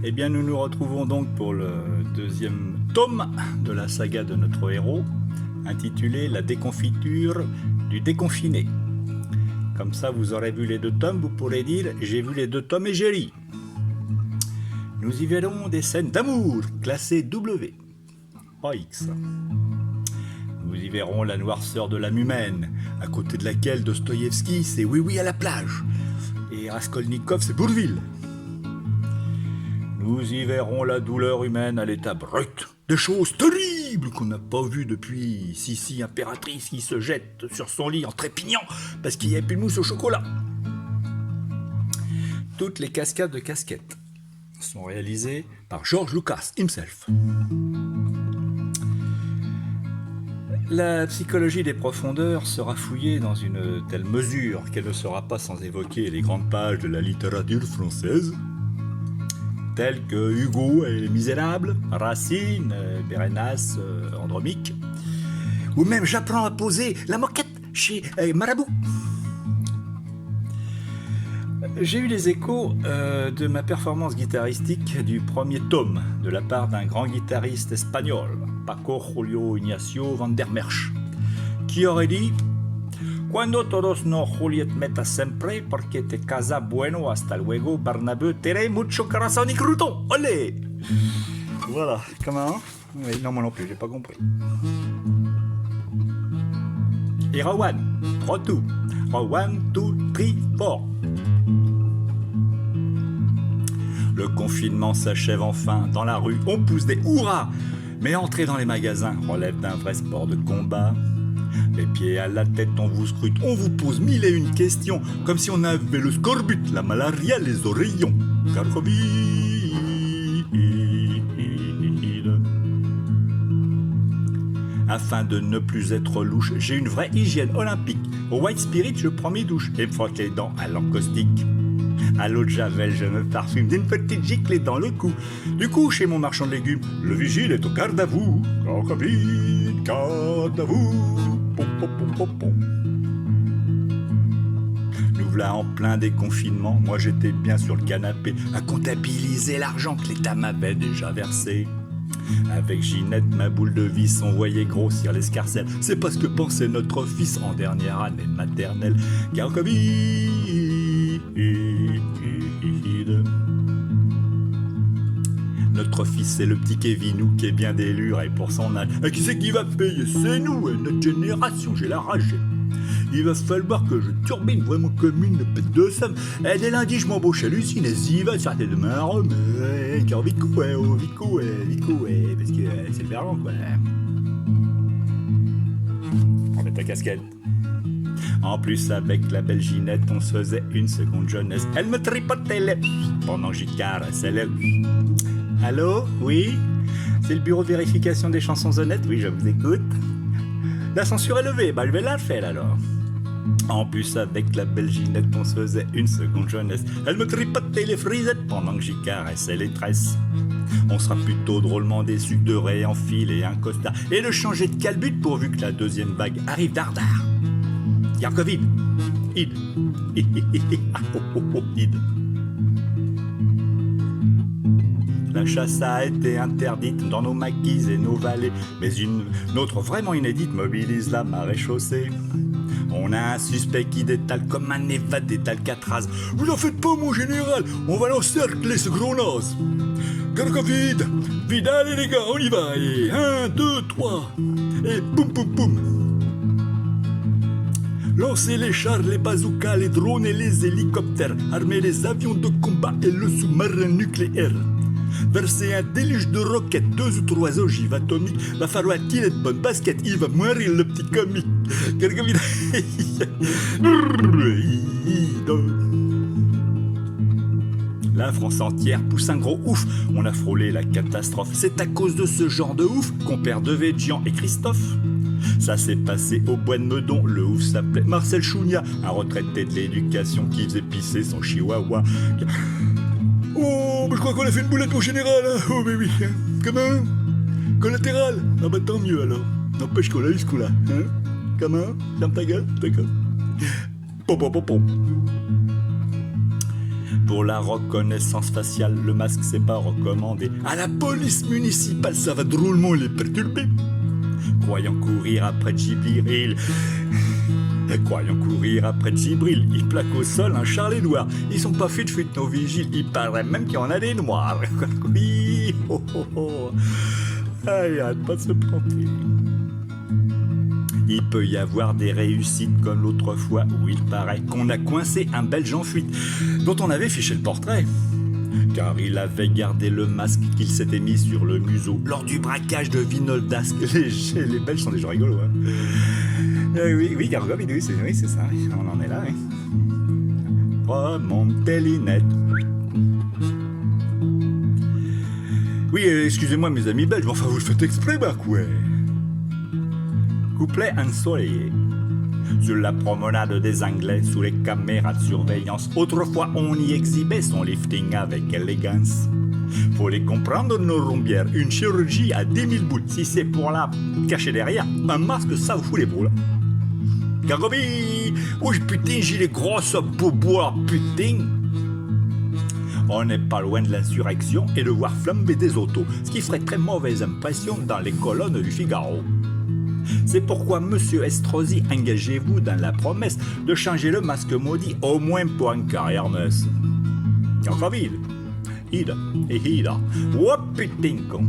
Eh bien, nous nous retrouvons donc pour le deuxième tome de la saga de notre héros, intitulé La déconfiture du déconfiné. Comme ça, vous aurez vu les deux tomes, vous pourrez dire « J'ai vu les deux tomes et j'ai ri ». Nous y verrons des scènes d'amour, classées W, pas X. Nous y verrons la noirceur de l'âme humaine, à côté de laquelle Dostoïevski c'est oui oui à la plage, et Raskolnikov c'est Bourville. Nous y verrons la douleur humaine à l'état brut, des choses terribles qu'on n'a pas vues depuis Sissi impératrice qui se jette sur son lit en trépignant parce qu'il n'y a plus de mousse au chocolat. Toutes les cascades de casquettes sont réalisées par George Lucas himself. La psychologie des profondeurs sera fouillée dans une telle mesure qu'elle ne sera pas sans évoquer les grandes pages de la littérature française, tels que Hugo et Les Misérables, Racine, Bérénice, Andromique, ou même J'apprends à poser la moquette chez Marabout. J'ai eu les échos de ma performance guitaristique du premier tome de la part d'un grand guitariste espagnol, Paco Julio Ignacio van der Merch, qui aurait dit Cuando todos nos Juliet meta siempre, porque te casa bueno, hasta luego, Barnabé, tere mucho corazón y crouton, olé. Voilà, comment? Oui, non, moi non plus, j'ai pas compris. Et Rowan, Rotou, Rowan, 2, 3, 4. Le confinement s'achève enfin. Dans la rue, on pousse des hurrahs. Mais entrer dans les magasins relève d'un vrai sport de combat. Les pieds à la tête, on vous scrute, on vous pose mille et une questions, comme si on avait le scorbut, la malaria, les oreillons. Car Covid. Afin de ne plus être louche, j'ai une vraie hygiène olympique. Au White Spirit, je prends mes douches et me frotte les dents à l'encaustique. À l'eau de Javel, je me parfume d'une petite giclée dans le cou. Du coup, chez mon marchand de légumes, le vigile est au garde à vous. Garde à vous. Pom, pom, pom, pom, pom. Nous voilà en plein déconfinement. Moi, j'étais bien sur le canapé à comptabiliser l'argent que l'État m'avait déjà versé. Avec Ginette, ma boule de vis, on voyait grossir l'escarcelle. C'est pas ce que pensait notre fils en dernière année de maternelle. Car Covid. Notre fils, c'est le petit Kevinou qui est bien d'élure et pour son âge. Et qui c'est qui va payer? C'est nous, et notre génération, j'ai la rage. Il va falloir que je turbine vraiment comme une pète de somme. Et dès lundi, je m'embauche à l'usine et s'y va sortir de ma remède. Car vite coué, parce que c'est le verlan, quoi. Remets ta casquette. En plus, avec la belle Ginette, on se faisait une seconde jeunesse. Elle me tripotait les pendant que j'y caressais les. Allô? Oui? C'est le bureau de vérification des chansons honnêtes? Oui, je vous écoute. La censure est levée, bah je vais la faire alors. En plus, avec la belle Ginette, on se faisait une seconde jeunesse. Elle me tripotait les frisettes pendant que j'y caressais les tresses. On sera plutôt drôlement déçus de réenfiler un costard et de changer de calbut pourvu que la deuxième vague arrive dardard. Y'a Covid. Id. Id. La chasse a été interdite dans nos maquis et nos vallées, mais une autre vraiment inédite mobilise la marée chaussée. On a un suspect qui détale comme un évadé d'Alcatraz. Vous en faites pas, mon général, on va l'encercler ce gros naze. Car Covid, vide, allez les gars, on y va. Et 1, 2, 3. Et boum, boum, boum. Lancez les chars, les bazookas, les drones et les hélicoptères. Armez les avions de combat et le sous-marin nucléaire. Versez un déluge de roquettes, 2 ou 3 ogives atomiques. Va falloir qu'il ait de bonnes baskets, il va mourir le petit comique. La France entière pousse un gros ouf, on a frôlé la catastrophe. C'est à cause de ce genre de ouf qu'on perd Devedjian et Christophe. Ça s'est passé au bois de Meudon, le ouf s'appelait Marcel Chounia, un retraité de l'éducation qui faisait pisser son chihuahua. Oh, mais je crois qu'on a fait une boulette au général, hein. Oh, mais oui. Comment? Collatéral? Ah bah tant mieux alors. N'empêche qu'on l'a eu ce coup-là, hein. Comment? Ferme ta gueule? D'accord. Pom, pom, pom, pom. Pour la reconnaissance faciale, le masque c'est pas recommandé. À la police municipale, ça va drôlement les perturber. Croyant courir après Djibril, il plaque au sol un Charles Édouard. Ils sont pas fut nos vigiles, il paraît même qu'il y en a des noirs. Oui, oh, oh, oh. Ah, il arrête pas de se planter. Il peut y avoir des réussites comme l'autre fois où il paraît qu'on a coincé un Belge en fuite dont on avait fiché le portrait. Car il avait gardé le masque qu'il s'était mis sur le museau lors du braquage de Vinoldasque. Les Belges sont des gens rigolos. Hein. Oui, Gargob, oui, c'est ça. On en est là. Hein. Remontez l'inette. Oui, excusez-moi mes amis belges, mais enfin vous le faites exprès, bah quoi. Couplet ensoleillé. Sur la promenade des Anglais, sous les caméras de surveillance, autrefois on y exhibait son lifting avec élégance. Faut les comprendre nos rombières, une chirurgie à 10 000 boules. Si c'est pour la cacher derrière, un masque ça vous fout les boules. Gagobi, oh putain, j'ai les grosses bobois, putain. On n'est pas loin de l'insurrection et de voir flamber des autos, ce qui ferait très mauvaise impression dans les colonnes du Figaro. C'est pourquoi, monsieur Estrosi, engagez-vous dans la promesse de changer le masque maudit au moins pour un car Hermès. Encore vide. Ida et Ida. Oh putain con.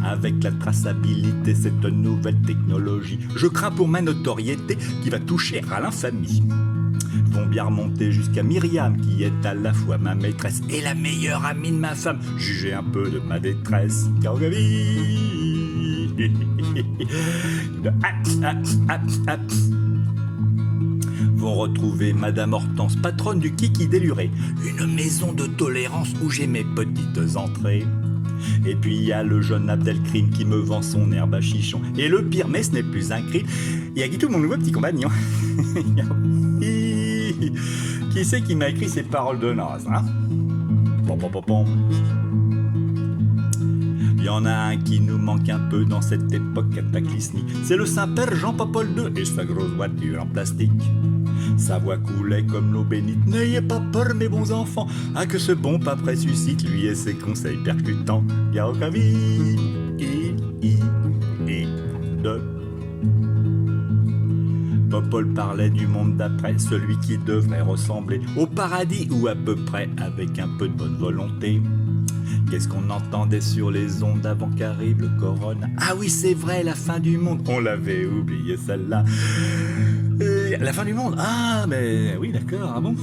Avec la traçabilité, cette nouvelle technologie, je crains pour ma notoriété qui va toucher à l'infamie. Vont bien remonter jusqu'à Myriam, qui est à la fois ma maîtresse et la meilleure amie de ma femme. Jugez un peu de ma détresse. Vont retrouver Madame Hortense, patronne du Kiki déluré, une maison de tolérance où j'ai mes petites entrées. Et puis il y a le jeune Abdelkrim qui me vend son herbe à chichon. Et le pire, mais ce n'est plus un crime, il y a Guitou, mon nouveau petit compagnon. Qui c'est qui m'a écrit ces paroles de noces, hein? Il y en a un qui nous manque un peu dans cette époque cataclysmique. C'est le Saint-Père Jean-Paul II et sa grosse voiture en plastique. Sa voix coulait comme l'eau bénite. N'ayez pas peur mes bons enfants, à que ce bon pape ressuscite, lui et ses conseils percutants. Yaokavi, de. Popol parlait du monde d'après, celui qui devrait ressembler au paradis ou à peu près, avec un peu de bonne volonté. Qu'est-ce qu'on entendait sur les ondes avant qu'arrive le corona? Ah oui, c'est vrai, la fin du monde. On l'avait oublié celle-là. La fin du monde? Ah, mais oui, d'accord, ah bon?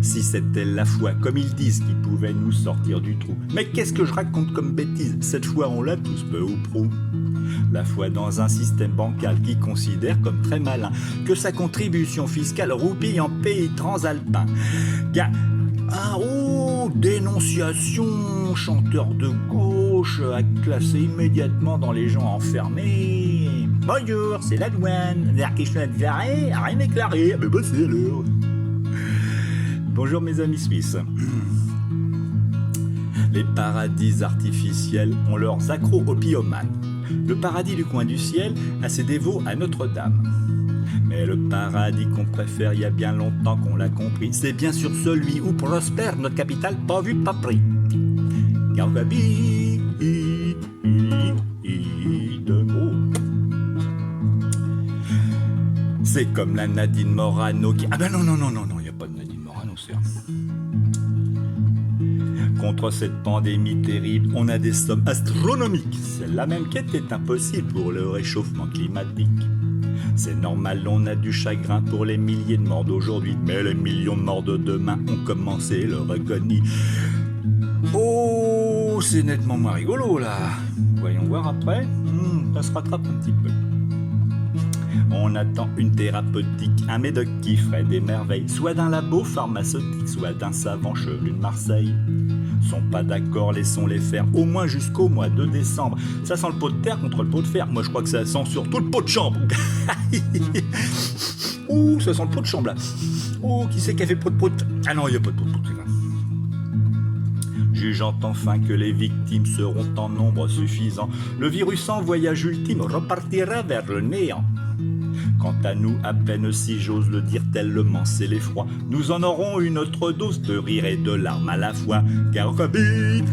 Si c'était la foi, comme ils disent, qui pouvait nous sortir du trou. Mais qu'est-ce que je raconte comme bêtise? Cette foi, on l'a tous peu ou prou. La foi dans un système bancal qui considère comme très malin que sa contribution fiscale roupille en pays transalpin. Dénonciation, chanteur de gauche, à classer immédiatement dans les gens enfermés. Bonjour, c'est la douane. Vers qui je suis déclaré, rien déclaré. Mais bah c'est l'heure. Bonjour mes amis suisses. Les paradis artificiels ont leurs accro-opiomanes. Le paradis du coin du ciel a ses dévots à Notre-Dame. Mais le paradis qu'on préfère, il y a bien longtemps qu'on l'a compris. C'est bien sûr celui où prospère notre capitale, pas vu, pas pris. Gargabi, de mots. C'est comme la Nadine Morano qui... Ah ben non, il n'y a pas de Nadine Morano, c'est... Contre cette pandémie terrible, on a des sommes astronomiques. Celle-là même quête est impossible pour le réchauffement climatique. C'est normal, on a du chagrin pour les milliers de morts d'aujourd'hui, mais les millions de morts de demain ont commencé leur agonie. Oh, c'est nettement moins rigolo là. Voyons voir après. Ça se rattrape un petit peu. On attend une thérapeutique, un médoc qui ferait des merveilles, soit d'un labo pharmaceutique, soit d'un savant chevelu de Marseille. Sont pas d'accord, laissons-les faire, au moins jusqu'au mois de décembre. Ça sent le pot de terre contre le pot de fer. Moi je crois que ça sent surtout le pot de chambre. Ouh, ça sent le pot de chambre là. Oh, qui c'est qui a fait pot de pot? Ah non, il n'y a pas de pot de pot. jugeant enfin que les victimes seront en nombre suffisant, le virus en voyage ultime repartira vers le néant. Quant à nous, à peine si j'ose le dire tellement c'est l'effroi, nous en aurons une autre dose de rire et de larmes à la fois, car Covid,